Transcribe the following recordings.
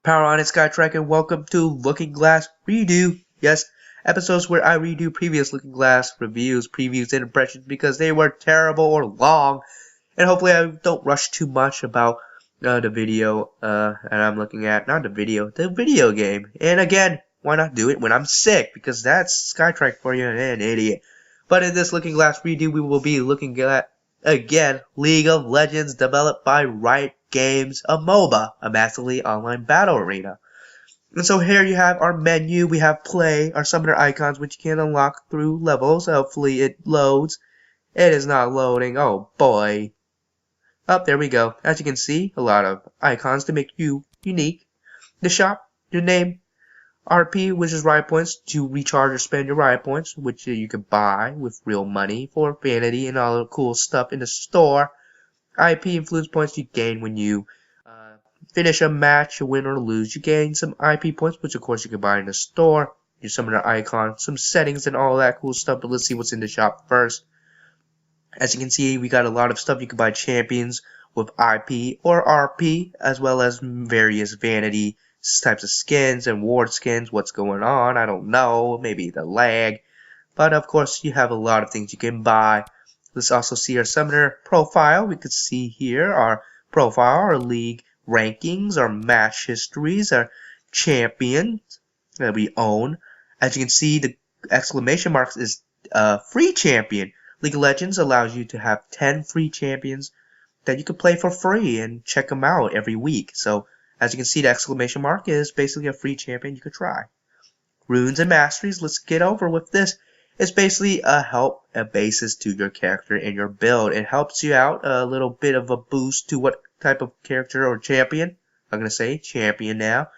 Power on, it's SkyTryke, and welcome to Looking Glass Redo. Yes, episodes where I redo previous Looking Glass reviews, previews, and impressions because they were terrible or long. And hopefully I don't rush too much about the video and I'm looking at, not the video game. And again, why not do it when I'm sick? Because that's SkyTryke for you, an idiot. But in this Looking Glass Redo, we will be looking at, again, League of Legends, developed by Riot Games, a MOBA, a massively online battle arena. And so here you have our menu. We have play, our summoner icons, which you can unlock through levels. Hopefully it loads. It is not loading. Oh boy. Up there we go. As you can see, a lot of icons to make you unique. The shop, your name, RP, which is Riot Points, to recharge or spend your Riot Points, which you can buy with real money for vanity and all the cool stuff in the store. IP influence points you gain when you finish a match, win or lose. You gain some IP points, which of course you can buy in the store. Your summoner icon, some settings and all that cool stuff, but let's see what's in the shop first. As you can see, we got a lot of stuff. You can buy champions with IP or RP, as well as various vanity types of skins and ward skins. What's going on? I don't know. Maybe the lag. But of course, you have a lot of things you can buy. Let's also see our summoner profile. We could see here our profile, our league rankings, our match histories, our champions that we own. As you can see, the exclamation marks is free champion. League of Legends allows you to have 10 free champions that you can play for free and check them out every week. So as you can see, the exclamation mark is basically a free champion you could try. Runes and masteries, let's get over with this. It's basically a basis to your character and your build. It helps you out a little bit of a boost to what type of character or champion. I'm going to say champion now,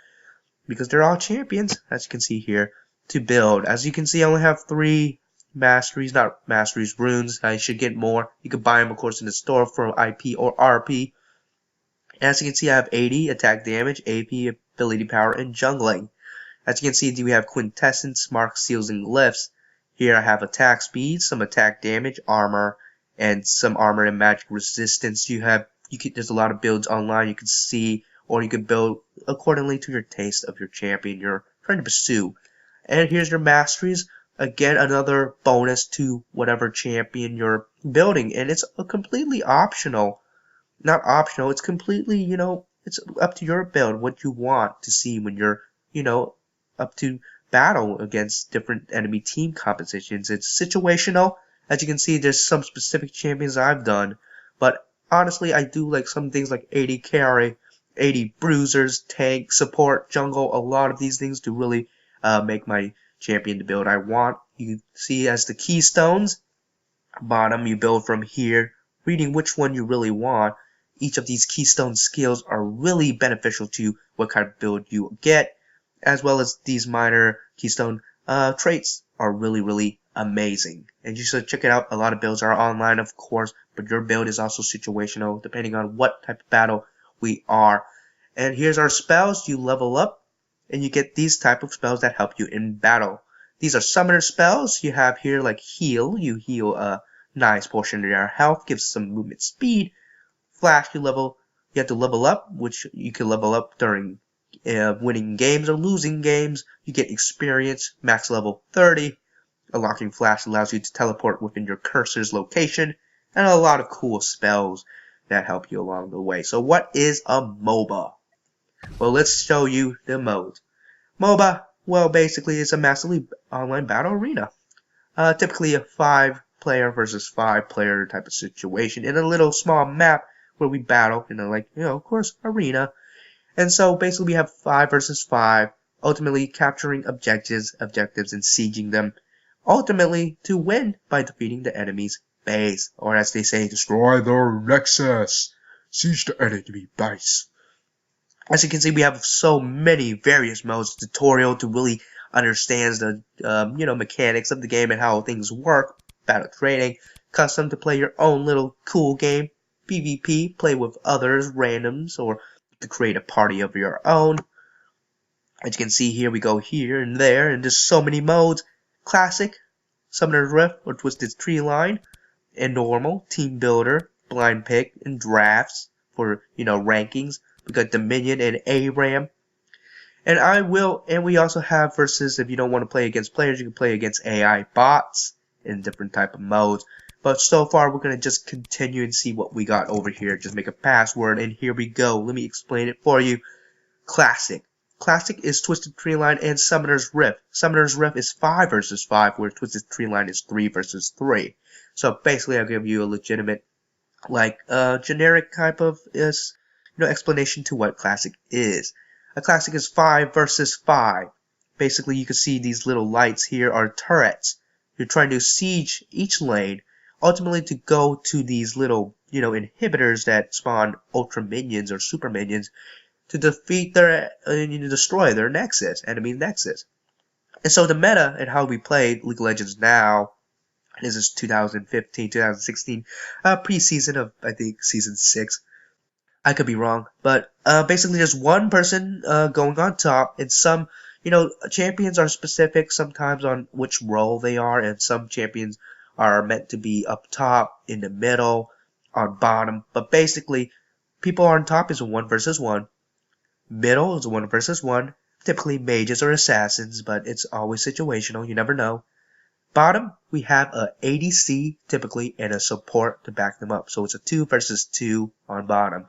because they're all champions, as you can see here, to build. As you can see, I only have 3 masteries, not masteries, runes. I should get more. You can buy them, of course, in the store for IP or RP. As you can see, I have 80 attack damage, AP, ability power, and jungling. As you can see, we have quintessence, marks, seals, and glyphs. Here I have attack speed, some attack damage, armor, and some armor and magic resistance. There's a lot of builds online you can see, or you can build accordingly to your taste of your champion you're trying to pursue. And here's your masteries. Again, another bonus to whatever champion you're building, and it's completely optional. Not optional, it's completely, it's up to your build, what you want to see when you're, up to battle against different enemy team compositions. It's situational. As you can see, there's some specific champions I've done, but honestly, I do like some things like 80 carry, 80 bruisers, tank, support, jungle, a lot of these things to really make my champion to build I want. You see as the keystones, bottom, you build from here, reading which one you really want. Each of these keystone skills are really beneficial to what kind of build you get, as well as these minor keystone traits are really, really amazing. And you should check it out. A lot of builds are online, of course, but your build is also situational, depending on what type of battle we are. And here's our spells. You level up, and you get these type of spells that help you in battle. These are summoner spells. You have here like heal. You heal a nice portion of your health, gives some movement speed. Flash, you have to level up, which you can level up during winning games or losing games. You get experience, max level 30. Unlocking Flash allows you to teleport within your cursor's location, and a lot of cool spells that help you along the way. So what is a MOBA? Well, let's show you the modes. MOBA, well, basically it's a massively online battle arena. Typically a 5-player versus 5-player type of situation in a little small map where we battle in a, of course, arena. And so basically we have 5 versus 5, ultimately capturing objectives and sieging them, ultimately to win by defeating the enemy's base, or as they say, destroy their nexus, siege the enemy base. As you can see, we have so many various modes, tutorial to really understand the mechanics of the game and how things work, battle training, custom to play your own little cool game, PvP, play with others, randoms, or to create a party of your own. As you can see here, we go here and there, and there's so many modes. Classic, Summoner's Rift, or Twisted Tree Line, and Normal, Team Builder, Blind Pick, and Drafts for, rankings. We got Dominion and ARAM. And we also have versus, if you don't want to play against players, you can play against AI bots in different type of modes. But so far, we're going to just continue and see what we got over here. Just make a password, and here we go. Let me explain it for you. Classic. Classic is Twisted Tree Line and Summoner's Rift. Summoner's Rift is 5 versus 5, where Twisted Tree Line is 3 versus 3. So basically, I'll give you a legitimate, like, generic type of explanation to what Classic is. A Classic is 5 versus 5. Basically, you can see these little lights here are turrets. You're trying to siege each lane, ultimately to go to these little, inhibitors that spawn ultra minions or super minions to defeat their, destroy their nexus, enemy nexus. And so the meta and how we play League of Legends now, this is 2015, 2016, preseason of, I think, season 6. I could be wrong, but basically there's one person going on top, and some, champions are specific sometimes on which role they are, and some champions are meant to be up top, in the middle, on bottom. But basically, people on top is a 1 versus 1. Middle is a 1 versus 1. Typically mages or assassins, but it's always situational. You never know. Bottom, we have a ADC typically and a support to back them up. So it's a 2 versus 2 on bottom.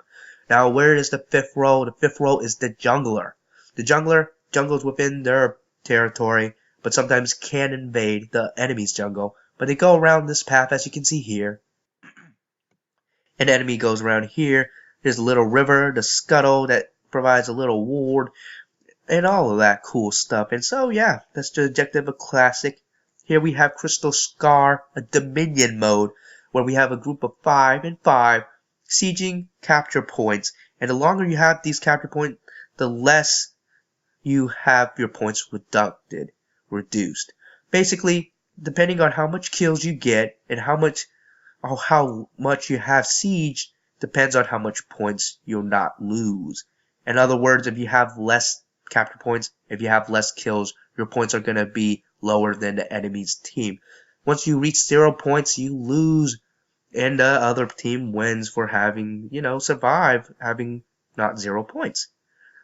Now, where is the 5th role? The 5th role is the jungler. The jungler jungles within their territory, but sometimes can invade the enemy's jungle. But they go around this path, as you can see here. An enemy goes around here. There's a little river, the scuttle that provides a little ward, and all of that cool stuff. And so, yeah, that's the objective of Classic. Here we have Crystal Scar, a Dominion mode, where we have a group of 5 and 5, sieging capture points. And the longer you have these capture points, the less you have your points reduced. Basically, depending on how much kills you get and how much you have siege, depends on how much points you'll not lose. In other words, if you have less capture points, if you have less kills, your points are going to be lower than the enemy's team. Once you reach 0 points, you lose, and the other team wins for having, survived, having not 0 points.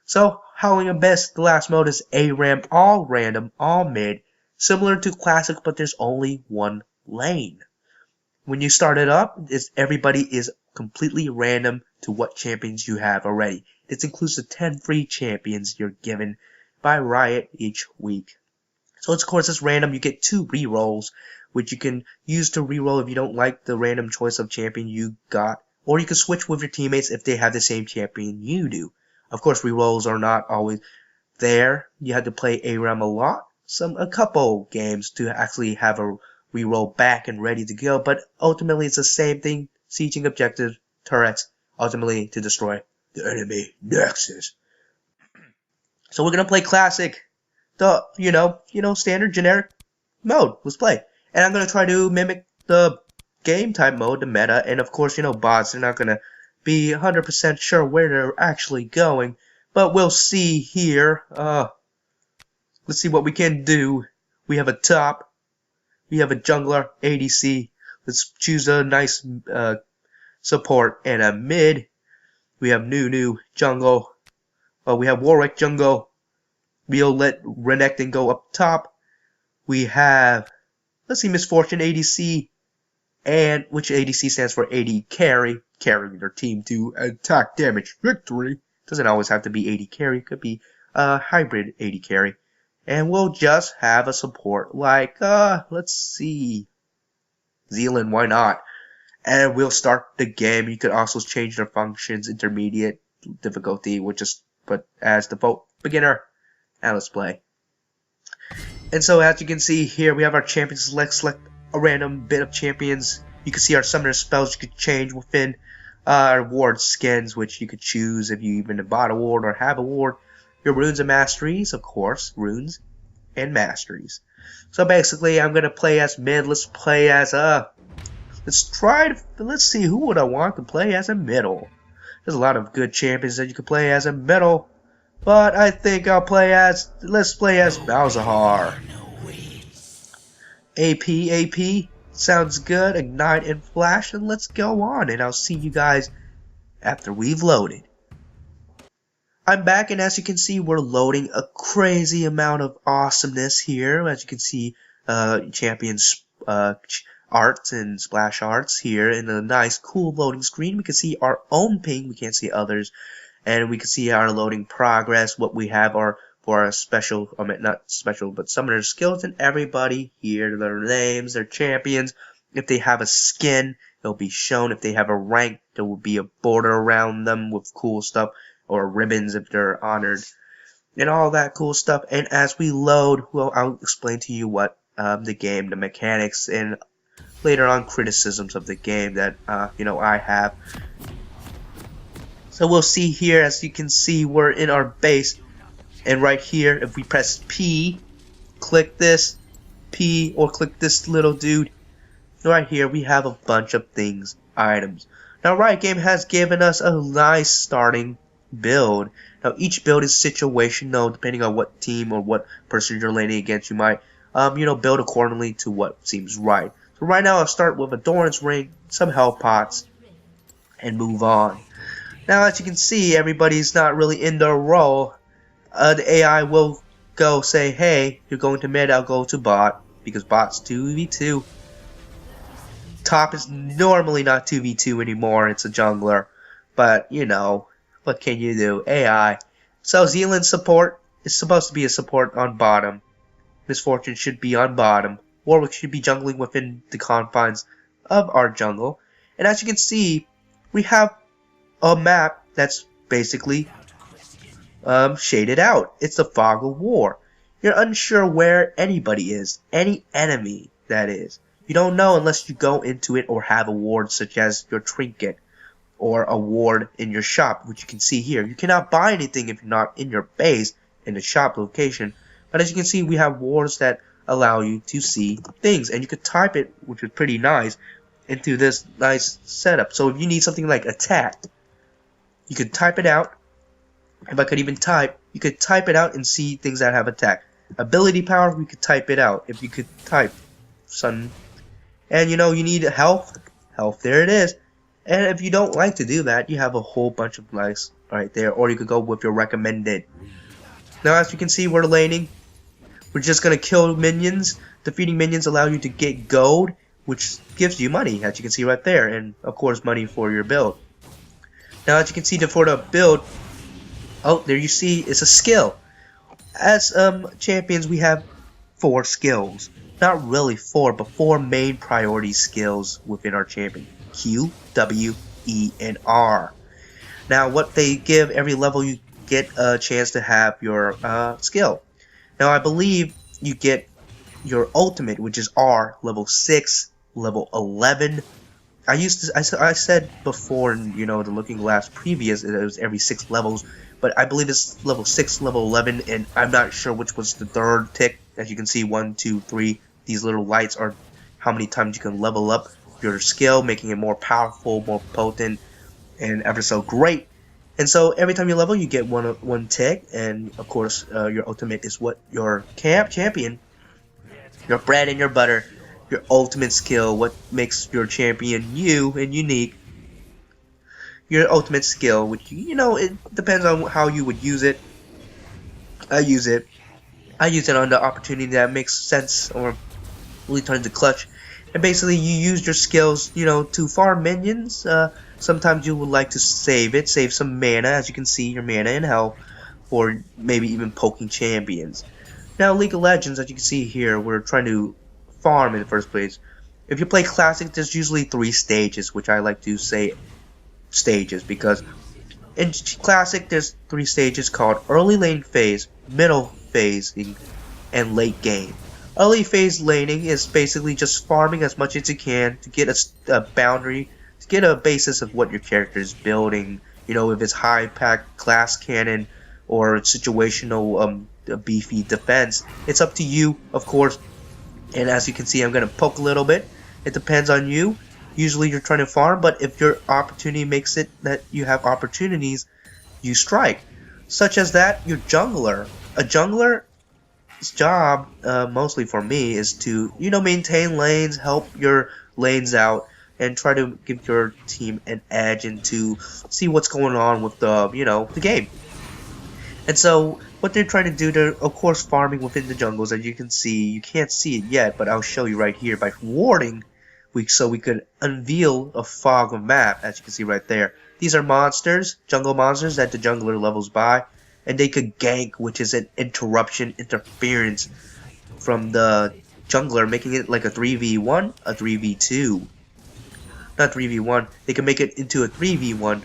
So, Howling Abyss, the last mode is ARAM, all random, all mid, similar to Classic, but there's only one lane. When you start it up, everybody is completely random to what champions you have already. This includes the 10 free champions you're given by Riot each week. So of course it's random. You get 2 rerolls, which you can use to reroll if you don't like the random choice of champion you got. Or you can switch with your teammates if they have the same champion you do. Of course, rerolls are not always there. You have to play ARAM a lot. A couple games to actually have a reroll back and ready to go. But ultimately it's the same thing. Sieging objectives, turrets, ultimately to destroy the enemy nexus. So we're gonna play Classic, the standard generic mode. Let's play, and I'm gonna try to mimic the game type mode, the meta, and of course bots. They're not gonna be 100% sure where they're actually going, but we'll see here. Let's see what we can do. We have a top, we have a jungler, ADC. Let's choose a nice support and a mid. We have new jungle. We have Warwick jungle. We'll let Renekton go up top. We have, let's see, Misfortune ADC, and which ADC stands for AD carry, carrying their team to attack damage victory. Doesn't always have to be AD carry, it could be a hybrid AD carry. And we'll just have a support like, let's see, Zealand, why not? And we'll start the game. You could also change their functions, intermediate difficulty, we'll just put as default beginner, and let's play. And so as you can see here, we have our champions select a random bit of champions. You can see our summoner spells you could change within our ward skins, which you could choose if you even bought a ward or have a ward. Your runes and masteries, of course, runes and masteries. So basically, I'm gonna play as mid. Let's play as let's see, who would I want to play as a middle? There's a lot of good champions that you can play as a middle, but I think let's play as Malzahar. AP, sounds good. Ignite and flash, and let's go on, and I'll see you guys after we've loaded. I'm back, and as you can see, we're loading a crazy amount of awesomeness here. As you can see, champions arts and splash arts here in a nice, cool loading screen. We can see our own ping. We can't see others, and we can see our loading progress. What we have are for our special, I mean not special, but summoner skills, and everybody here, their names, their champions. If they have a skin, it'll be shown. If they have a rank, there will be a border around them with cool stuff, or ribbons if they're honored, and all that cool stuff. And as we load, well, I'll explain to you what the game, the mechanics, and later on criticisms of the game that I have. So we'll see here, as you can see, we're in our base, and right here, if we press P, click this P, or click this little dude, right here we have a bunch of things, items. Now Riot Games has given us a nice starting build. Now each build is situational, depending on what team or what person you're laning against. You might build accordingly to what seems right. So right now I'll start with a Doran's Ring, some health pots, and move on. Now as you can see, everybody's not really in their role. The AI will go say, hey, you're going to mid, I'll go to bot, because bot's 2v2. Top is normally not 2v2 anymore, it's a jungler, but what can you do? AI. So Zealand support is supposed to be a support on bottom. Misfortune should be on bottom. Warwick should be jungling within the confines of our jungle. And as you can see, we have a map that's basically shaded out. It's the fog of war. You're unsure where anybody is. Any enemy, that is. You don't know unless you go into it or have awards such as your trinket, or a ward in your shop, which you can see here. You cannot buy anything if you're not in your base in the shop location. But as you can see, we have wards that allow you to see things, and you could type it, which is pretty nice, into this nice setup. So if you need something like attack, you could type it out. If I could even type, you could type it out and see things that have attack. Ability power, we could type it out. If you could type sun, and you need health, there it is. And if you don't like to do that, you have a whole bunch of nice right there, or you could go with your recommended. Now as you can see, we're laning. We're just going to kill minions. Defeating minions allow you to get gold, which gives you money, as you can see right there, and of course money for your build. Now as you can see, for the build, oh, there you see, it's a skill. As champions, we have 4 skills. Not really 4, but 4 main priority skills within our champion. Q, W, E, and R. Now what they give every level, you get a chance to have your skill. Now I believe you get your ultimate, which is R, level 6, level 11. I said before in the Looking Glass previous, it was every 6 levels, but I believe it's level 6, level 11, and I'm not sure which was the third tick. As you can see, 1, 2, 3. These little lights are how many times you can level up your skill, making it more powerful, more potent, and ever so great. And so every time you level, you get one tick, and of course your ultimate is what your champion, your bread and your butter, your ultimate skill, what makes your champion you and unique. Your ultimate skill, which it depends on how you would use it. I use it on the opportunity that makes sense, or really turns the clutch. And basically you use your skills, to farm minions. Sometimes you would like to save some mana, as you can see, your mana and health, or maybe even poking champions. Now League of Legends, as you can see here, we're trying to farm in the first place. If you play Classic, there's usually 3 stages, which I like to say stages, because in Classic there's 3 stages called early lane phase, middle phase, and late game. Early phase laning is basically just farming as much as you can to get a boundary, to get a basis of what your character is building. If it's high pack glass cannon or situational beefy defense, it's up to you, of course. And as you can see, I'm going to poke a little bit. It depends on you. Usually you're trying to farm, but if your opportunity makes it that you have opportunities, you strike. Such as that, your jungler. A jungler job, mostly for me, is to maintain lanes, help your lanes out, and try to give your team an edge and to see what's going on with the game. And so what they're trying to do, they're of course farming within the jungles. As you can see, you can't see it yet, but I'll show you right here by warding. So we could unveil a fog of map, as you can see right there. These are monsters, jungle monsters that the jungler levels by, and they could gank, which is an interference from the jungler, making it like a 3v1, a 3v2. Not 3v1, they can make it into a 3v1.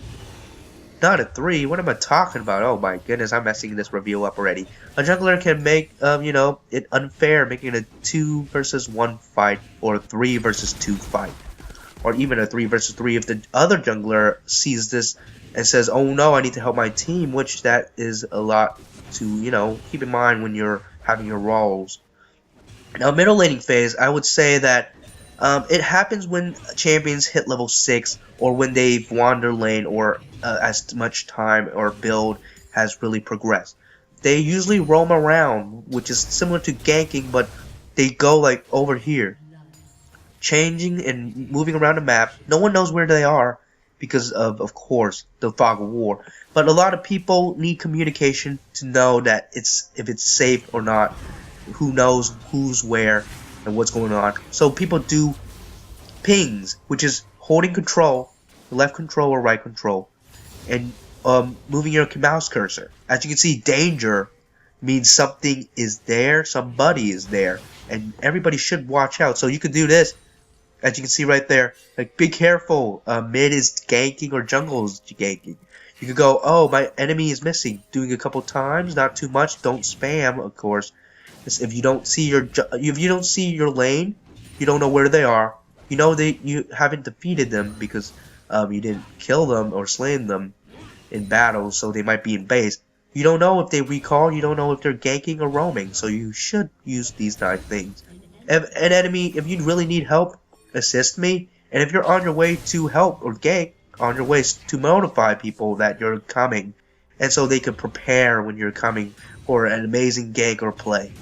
Not a 3, what am I talking about? Oh my goodness, I'm messing this reveal up already. A jungler can make, it unfair, making it a 2 versus 1 fight, or a 3 versus 2 fight. Or even a 3 versus 3 if the other jungler sees this and says, oh no, I need to help my team, which that is a lot to, keep in mind when you're having your roles. Now, middle laning phase, I would say that it happens when champions hit level 6 or when they've wander lane or as much time or build has really progressed. They usually roam around, which is similar to ganking, but they go like over here, changing and moving around the map. No one knows where they are because of course, the fog of war. But a lot of people need communication to know that if it's safe or not, who knows who's where and what's going on. So people do pings, which is holding control, left control or right control, and moving your mouse cursor. As you can see, danger means something is there, somebody is there, and everybody should watch out. So you could do this, as you can see right there, like be careful, mid is ganking or jungle is ganking. You could go, oh, my enemy is missing, doing a couple times, not too much, don't spam, of course. If you don't see your lane, you don't know where they are. You know you haven't defeated them because you didn't kill them or slain them in battle, so they might be in base. You don't know if they recall. You don't know if they're ganking or roaming. So you should use these 9 things. If an enemy, if you really need help, assist me. And if you're on your way to help or gank, on your way to notify people that you're coming, and so they can prepare when you're coming for an amazing gank or play.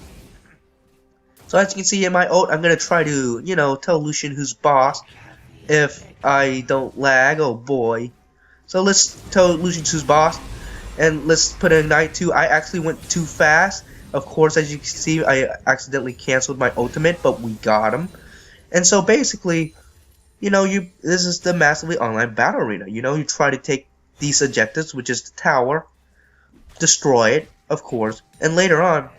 So as you can see in my ult, I'm going to try to, tell Lucian who's boss if I don't lag. Oh boy. So let's tell Lucian who's boss, and let's put in Ignite 2. I actually went too fast. Of course, as you can see, I accidentally canceled my ultimate, but we got him. And so basically, this is the massively online battle arena. You try to take these objectives, which is the tower, destroy it, of course, and later on,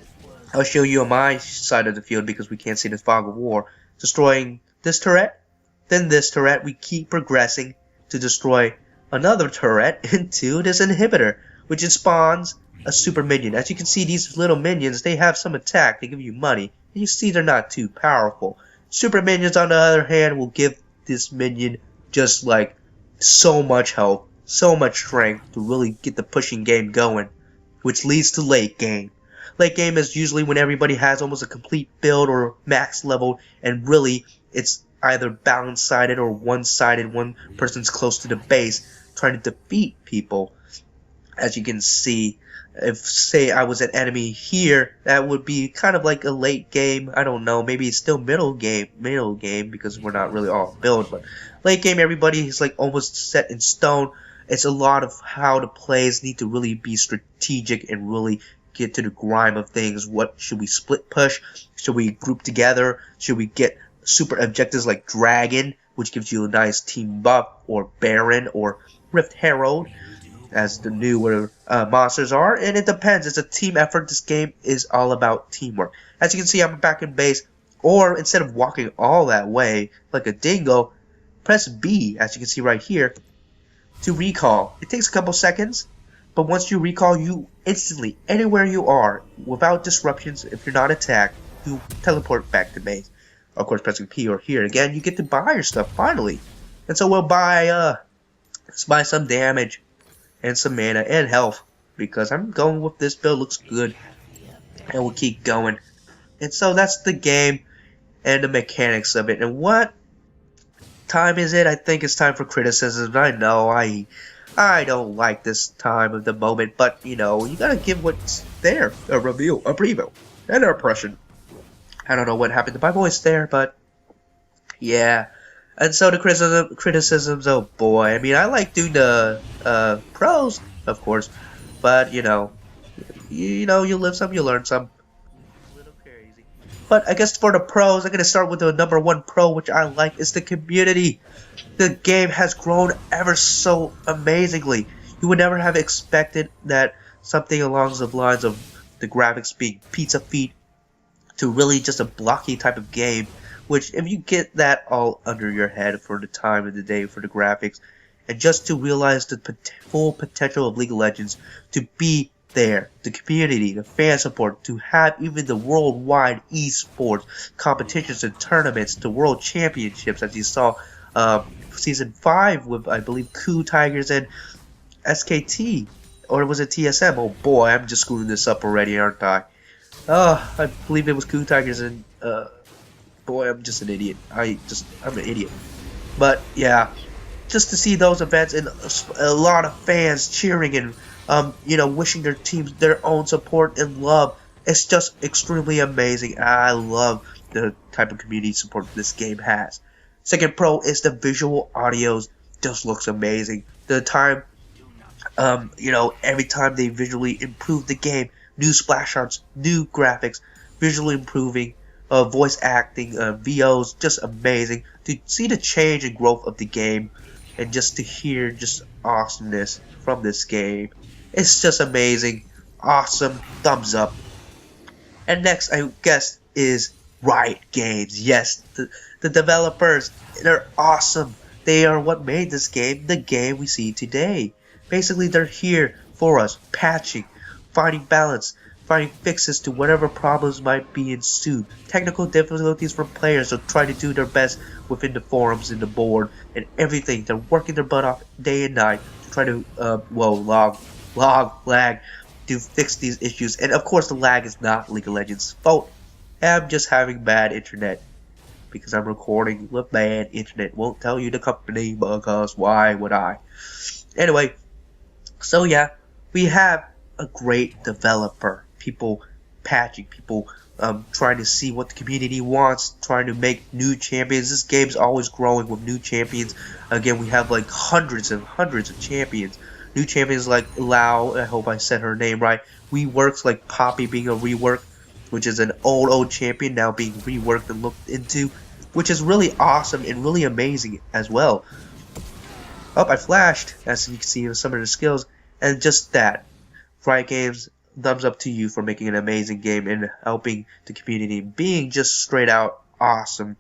I'll show you on my side of the field because we can't see the fog of war. Destroying this turret, then this turret. We keep progressing to destroy another turret into this inhibitor, which spawns a super minion. As you can see, these little minions, they have some attack. They give you money. And you see they're not too powerful. Super minions, on the other hand, will give this minion just like so much health, so much strength to really get the pushing game going, which leads to late game. Late game is usually when everybody has almost a complete build or max level, and really it's either balance-sided or one-sided. One person's close to the base trying to defeat people. As you can see, if say I was an enemy here, that would be kind of like a late game. I don't know, maybe it's still middle game because we're not really all build, but late game everybody is like almost set in stone. It's a lot of how the plays need to really be strategic and really get to the grime of things. What should we split push? Should we group together? Should we get super objectives like Dragon, which gives you a nice team buff, or Baron, or Rift Herald, as the newer monsters are? And it depends. It's a team effort. This game is all about teamwork. As you can see, I'm back in base, or instead of walking all that way like a dingo, press B, as you can see right here, to recall. It takes a couple seconds, but once you recall, you instantly, anywhere you are, without disruptions, if you're not attacked, you teleport back to base. Of course, pressing P or here again, you get to buy your stuff finally. And so we'll buy some damage and some mana and health, because I'm going with this build. Looks good, and we'll keep going. And so that's the game and the mechanics of it. And what time is it? I think it's time for criticism. I know I don't like this time of the moment, but you gotta give what's there a review, a preview, and an impression. I don't know what happened to my voice there, but yeah. And so the criticisms, oh boy. I mean, I like doing the pros, of course, but you know, you live some, you learn some. A little crazy. But I guess for the pros, I'm gonna start with the number one pro, which I like, is the community. The game has grown ever so amazingly. You would never have expected that something along the lines of the graphics being pizza feet to really just a blocky type of game, which if you get that all under your head for the time of the day for the graphics, and just to realize the full potential of League of Legends to be there, the community, the fan support, to have even the worldwide esports competitions and tournaments, the world championships, as you saw season 5 with, I believe, Coup Tigers and SKT, or was it TSM? Oh boy, I'm just screwing this up already, aren't I? I believe it was Coup Tigers and, boy, I'm just an idiot. I'm an idiot. But, yeah, just to see those events and a lot of fans cheering and, you know, wishing their teams their own support and love, it's just extremely amazing. I love the type of community support this game has. Second pro is the visual audios. Just looks amazing. The time, you know, every time they visually improve the game, new splash arts, new graphics, visually improving, voice acting, VOs, just amazing. To see the change and growth of the game, and just to hear just awesomeness from this game, it's just amazing, awesome, thumbs up. And next, I guess, is Riot Games. Yes, the developers, they're awesome. They are what made this game the game we see today. Basically, they're here for us, patching, finding balance, finding fixes to whatever problems might be ensued, technical difficulties from players who try to do their best within the forums and the board and everything. They're working their butt off day and night to try to, lag, to fix these issues. And of course, the lag is not League of Legends' fault. I'm just having bad internet because I'm recording with bad internet. Won't tell you the company because why would I? Anyway, so yeah, we have a great developer. People patching, people trying to see what the community wants, trying to make new champions. This game's always growing with new champions. Again, we have like hundreds and hundreds of champions. New champions like Lau, I hope I said her name right. Reworks like Poppy being a rework, which is an old champion now being reworked and looked into, which is really awesome and really amazing as well. Oh, I flashed, as you can see in some of the skills, and just that. Riot Games, thumbs up to you for making an amazing game and helping the community, being just straight out awesome.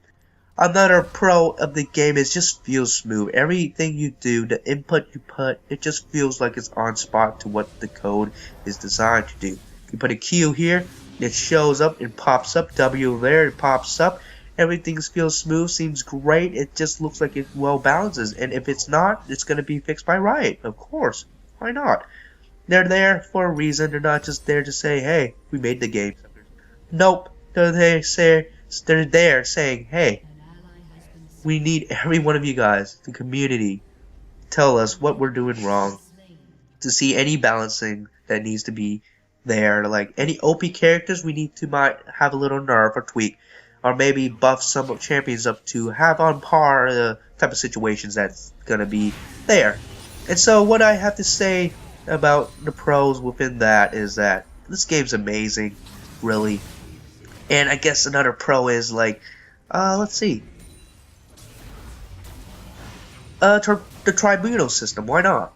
Another pro of the game is just feels smooth. Everything you do, the input you put, it just feels like it's on spot to what the code is designed to do. You put a Q here, it shows up, it pops up, W there, it pops up. Everything feels smooth, seems great, it just looks like it well balances. And if it's not, it's going to be fixed by Riot, of course. Why not? They're there for a reason. They're not just there to say, hey, we made the game. Nope. They're there saying, hey, we need every one of you guys, the community, tell us what we're doing wrong. To see any balancing that needs to be there. Like any OP characters we need to might have a little nerf or tweak. Or maybe buff some champions up to have on par the type of situations that's going to be there. And so what I have to say about the pros within that is that this game's amazing, really. And I guess another pro is like, let's see. The tribunal system, why not?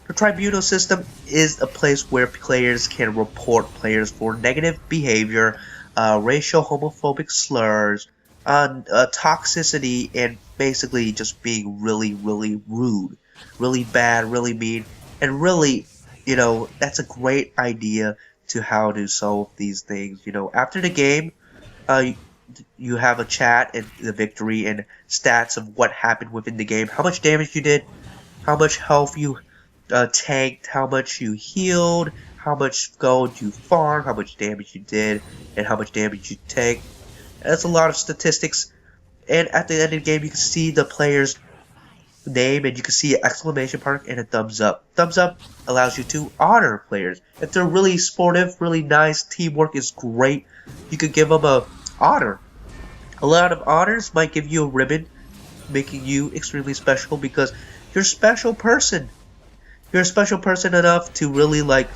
The tribunal system is a place where players can report players for negative behavior, racial homophobic slurs, toxicity, and basically just being really, really rude, really bad, really mean, and really, you know, that's a great idea to how to solve these things. You know, after the game, you have a chat and the victory and stats of what happened within the game, how much damage you did, how much health you tanked, how much you healed, how much gold you farmed, how much damage you did, and how much damage you take. That's a lot of statistics. And at the end of the game, you can see the player's name, and you can see an exclamation mark and a thumbs up. Thumbs up allows you to honor players. If they're really sportive, really nice, teamwork is great, you could give them a honor. A lot of honors might give you a ribbon, making you extremely special because you're a special person. You're a special person enough to really like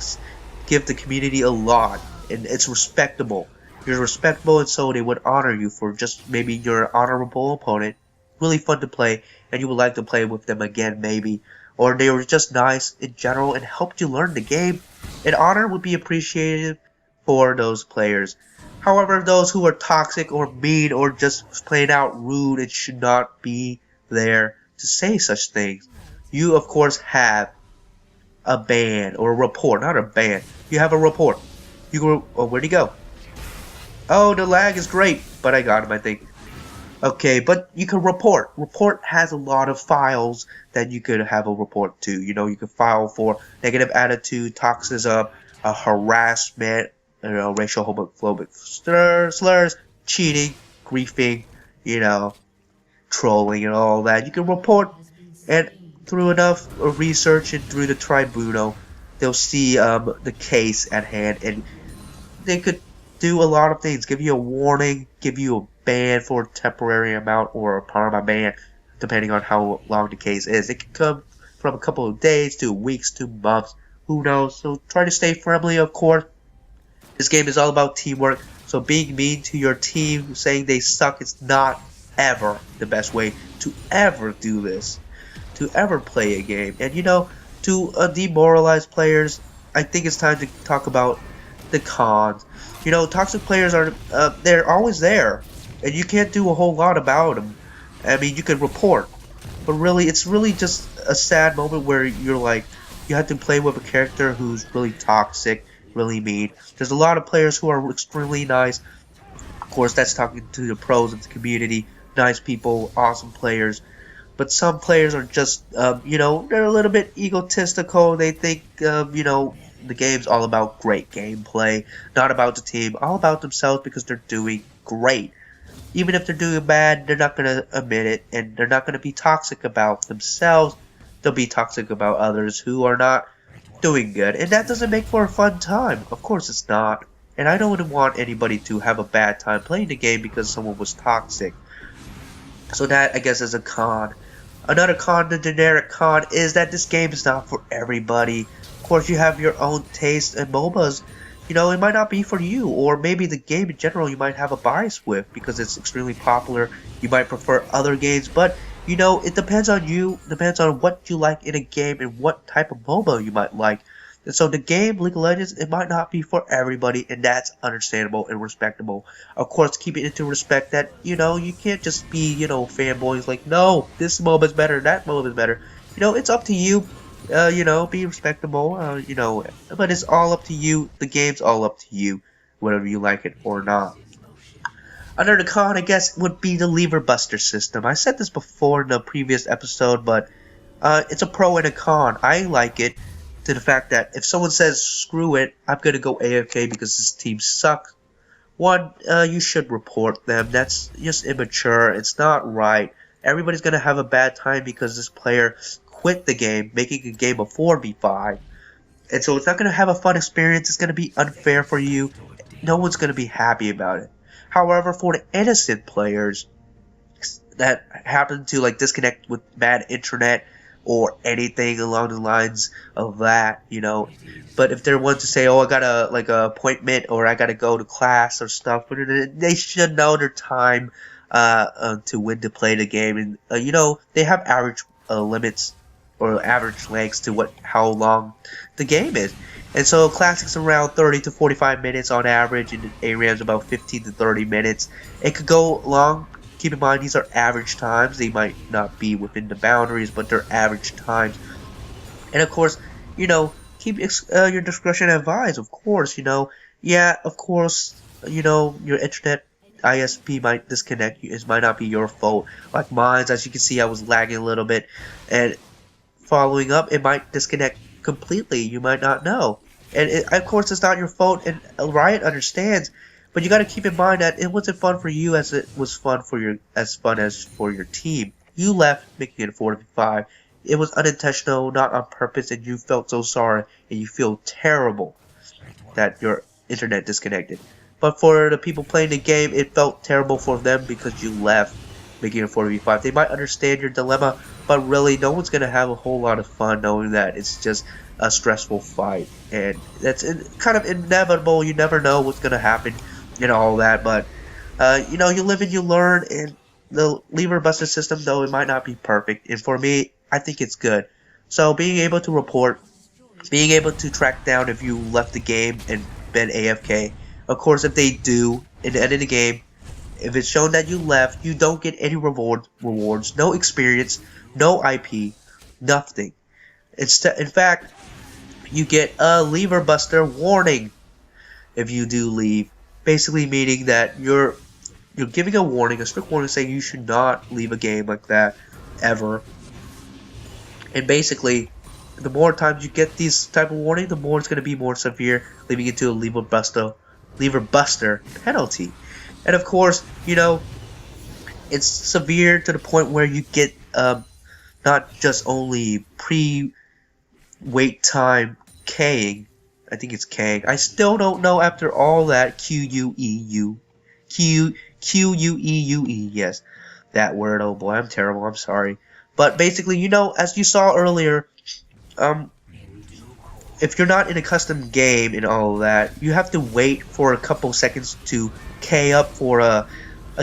give the community a lot, and it's respectable. You're respectable, and so they would honor you for just maybe you're an honorable opponent, really fun to play, and you would like to play with them again maybe. Or they were just nice in general and helped you learn the game. And honor would be appreciated for those players. However, those who are toxic or mean or just plain out rude, it should not be there to say such things. You, of course, have a ban or a report, not a ban. You have a report. You go, oh, where'd he go? Oh, the lag is great, but I got him, I think. Okay, but you can report. Report has a lot of files that you could have a report to. You know, you can file for negative attitude, toxism, harassment, racial homophobic slurs, cheating, griefing, trolling and all that. You can report, and through enough research and through the tribunal, they'll see the case at hand, and they could do a lot of things. Give you a warning, give you a ban for a temporary amount or a permanent ban, depending on how long the case is. It can come from a couple of days to weeks to months. Who knows? So try to stay friendly, of course. This game is all about teamwork. So being mean to your team, saying they suck, is not ever the best way to ever do this. To ever play a game. And to demoralize players, I think it's time to talk about the cons. Toxic players are they're always there, and you can't do a whole lot about them. I mean, you can report, but really, it's really just a sad moment where you're like, you have to play with a character who's really toxic, really mean. There's a lot of players who are extremely nice. Of course, that's talking to the pros of the community, nice people, awesome players. But some players are just, they're a little bit egotistical. They think, the game's all about great gameplay, not about the team, all about themselves because they're doing great. Even if they're doing bad, they're not going to admit it, and they're not going to be toxic about themselves. They'll be toxic about others who are not doing good, and that doesn't make for a fun time. Of course it's not. And I don't want anybody to have a bad time playing the game because someone was toxic. So that, I guess, is a con. Another con, the generic con, is that this game is not for everybody. Of course, you have your own taste in MOBAs. It might not be for you, or maybe the game in general you might have a bias with because it's extremely popular. You might prefer other games, but it depends on you, depends on what you like in a game and what type of MOBA you might like. And so the game, League of Legends, it might not be for everybody, and that's understandable and respectable. Of course, keeping it to respect that, you can't just be, fanboys like, no, this MOBA is better, that MOBA is better. It's up to you. Be respectable, but it's all up to you. The game's all up to you, whether you like it or not. Another con, I guess, would be the lever buster system. I said this before in the previous episode, but it's a pro and a con. I like it to the fact that if someone says, screw it, I'm going to go AFK because this team sucks. One, you should report them. That's just immature. It's not right. Everybody's going to have a bad time because this player quit the game, making a game of 4v5. And so it's not going to have a fun experience. It's going to be unfair for you. No one's going to be happy about it. However, for the innocent players that happen to disconnect with bad internet or anything along the lines of that, but if they're one to say, oh, I got a appointment or I got to go to class or stuff, they should know their time to when to play the game, and they have average limits or average lengths to how long the game is. And so classics around 30 to 45 minutes on average, and ARAM's about 15 to 30 minutes. It could go long. Keep in mind these are average times. They might not be within the boundaries, but they're average times. And of course, keep your discretion advised. Of course, yeah, of course, your internet ISP might disconnect you. It might not be your fault. Like mine, as you can see, I was lagging a little bit, and following up, it might disconnect completely. You might not know, and of course it's not your fault, and Riot understands, but you got to keep in mind that it wasn't fun for you as it was fun for your team. You left making it 4v5. It was unintentional, not on purpose, and you felt so sorry, and you feel terrible that your internet disconnected. But for the people playing the game, it felt terrible for them because you left. making it 4v5. They might understand your dilemma, but really no one's going to have a whole lot of fun knowing that it's just a stressful fight. And that's kind of inevitable. You never know what's going to happen and all that, but you know, you live and you learn. And the lever buster system, though it might not be perfect, and for me, I think it's good. So being able to report, being able to track down if you left the game and been AFK. Of course, if they do, in the end of the game, if it's shown that you left, you don't get any rewards, no experience, no IP, nothing. In fact, you get a lever buster warning if you do leave. Basically meaning that you're giving a warning, a strict warning saying you should not leave a game like that ever. And basically, the more times you get these type of warning, the more it's going to be more severe, leading into a lever buster penalty. And of course, you know, it's severe to the point where you get not just only pre-wait time K'ing. I think it's K'ing. I still don't know after all that Q-U-E-U. Q-U-E-U-E, yes. That word, oh boy, I'm terrible, I'm sorry. But basically, you know, as you saw earlier, if you're not in a custom game and all of that, you have to wait for a couple seconds to K up for a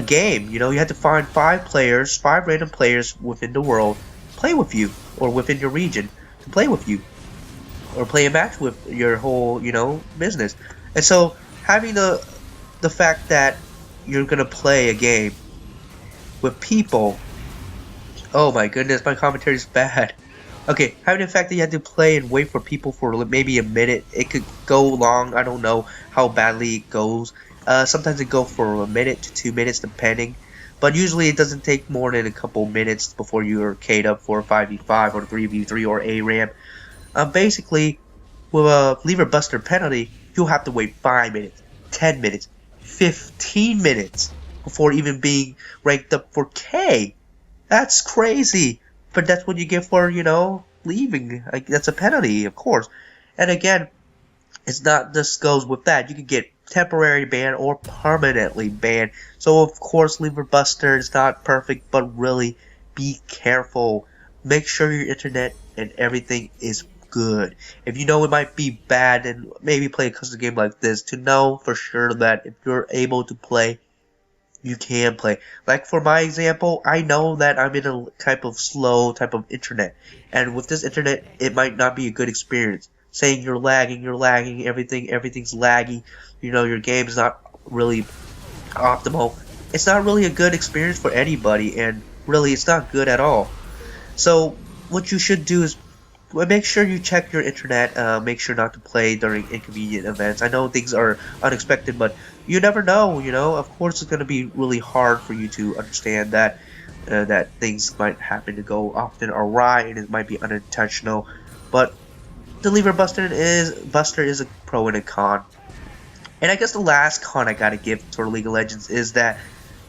game. You know, you have to find 5 random players within the world, play with you, or within your region, to play with you, or play a match with your whole, you know, business. And so, having the fact that you're gonna play a game with people, oh my goodness, my commentary is bad. Okay, having the fact that you have to play and wait for people for maybe a minute, it could go long. I don't know how badly it goes. Sometimes it goes for a minute to 2 minutes depending, but usually it doesn't take more than a couple minutes before you're K'd up for a 5v5 or 3v3 or ARAM. Basically, with a lever buster penalty, you'll have to wait 5 minutes, 10 minutes, 15 minutes before even being ranked up for K. That's crazy. But that's what you get for, you know, leaving. Like, that's a penalty, of course. And again, it's not just goes with that. You can get temporary ban or permanently banned. So of course, lever buster is not perfect, but really be careful. Make sure your internet and everything is good. If you know it might be bad, then maybe play a custom game like this to know for sure that if you're able to play, you can play. Like for my example, I know that I'm in a type of slow type of internet, and with this internet, it might not be a good experience. Saying you're lagging, everything's laggy. You know, your game's not really optimal. It's not really a good experience for anybody, and really, it's not good at all. So, what you should do is make sure you check your internet. Make sure not to play during inconvenient events. I know things are unexpected, but you never know. You know, of course, it's going to be really hard for you to understand that that things might happen to go often awry, and it might be unintentional. But the lever buster is a pro and a con. And I guess the last con I gotta give for League of Legends is that,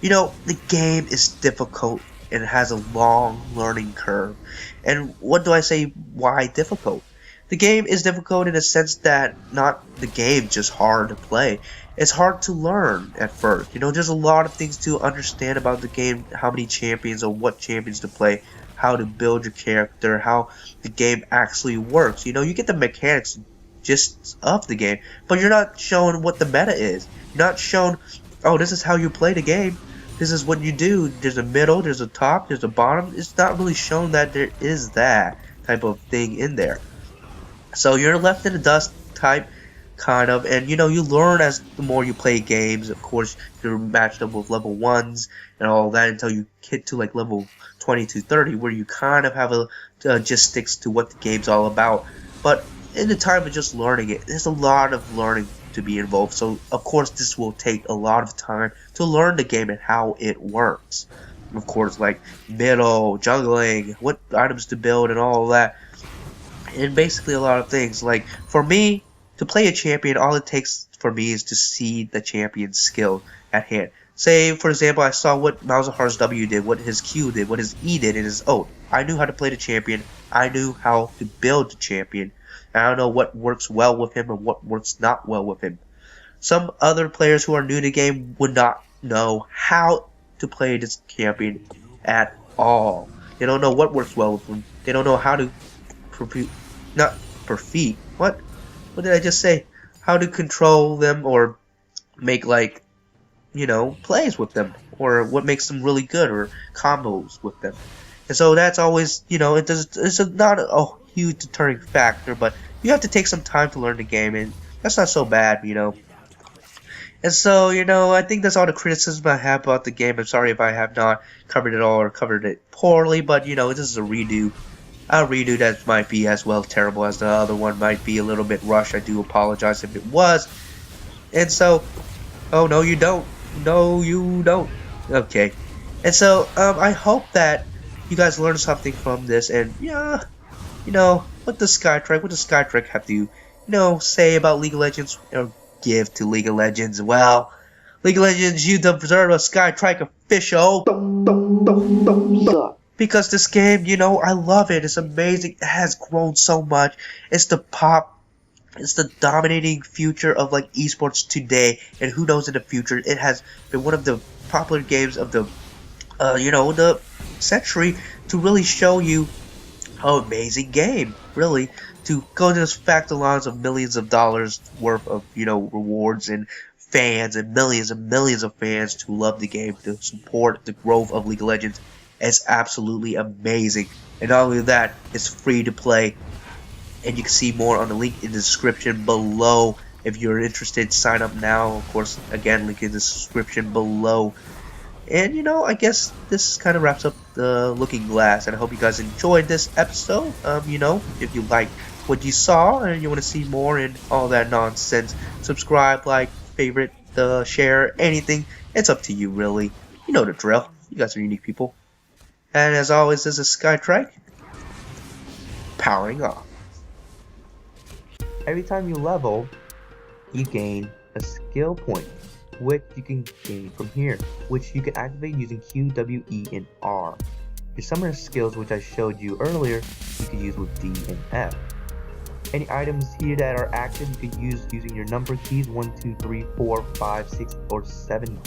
you know, the game is difficult and it has a long learning curve. And what do I say why difficult? The game is difficult in a sense that not the game just hard to play. It's hard to learn at first. You know, there's a lot of things to understand about the game, how many champions or what champions to play, how to build your character, how the game actually works. You know, you get the mechanics just of the game, but you're not shown what the meta is. You're not shown, oh, this is how you play the game. This is what you do. There's a middle, there's a top, there's a bottom. It's not really shown that there is that type of thing in there. So you're left in the dust type, kind of, and you know, you learn as the more you play games. Of course, you're matched up with level 1s and all that until you get to like level 20 to 30, where you kind of have a just sticks to what the game's all about. But in the time of just learning it, there's a lot of learning to be involved. So of course, this will take a lot of time to learn the game and how it works. Of course, like middle, jungling, what items to build, and all of that. And basically a lot of things. Like for me, to play a champion, all it takes for me is to see the champion's skill at hand. Say, for example, I saw what Malzahar's W did, what his Q did, what his E did, and his ult. I knew how to play the champion. I knew how to build the champion. And I don't know what works well with him and what works not well with him. Some other players who are new to the game would not know how to play this champion at all. They don't know what works well with them. They don't know how to what did I just say? How to control them or make like, plays with them, or what makes them really good, or combos with them. And so that's always, it's not a huge deterring factor, but you have to take some time to learn the game, and that's not so bad. And so, I think that's all the criticism I have about the game. I'm sorry if I have not covered it all or covered it poorly, but, this is a redo. A redo that might be as well terrible as the other one, might be a little bit rushed. I do apologize if it was. And so, oh, no, you don't. No, you don't. Okay. And so, I hope that you guys learned something from this, and, what does SkyTryke have to, say about League of Legends, or give to League of Legends? Well, League of Legends, you deserve a SkyTryke official. Because this game, I love it. It's amazing. It has grown so much. It's the dominating future of like esports today, and who knows in the future. It has been one of the popular games of the the century, to really show you how amazing game, really, to go to this factalons of millions of dollars worth of rewards and fans and millions of fans to love the game, to support the growth of League of Legends. It's absolutely amazing. And not only that, it's free to play. And you can see more on the link in the description below. If you're interested, sign up now. Of course, again, link in the description below. And, I guess this kind of wraps up the Looking Glass. And I hope you guys enjoyed this episode. If you like what you saw and you want to see more and all that nonsense, subscribe, like, favorite, share, anything. It's up to you, really. You know the drill. You guys are unique people. And as always, this is SkyTryke, powering off. Every time you level, you gain a skill point, which you can gain from here, which you can activate using Q, W, E, and R. Your summoner skills, which I showed you earlier, you can use with D and F. Any items here that are active, you can use using your number keys 1, 2, 3, 4, 5, 6, or 7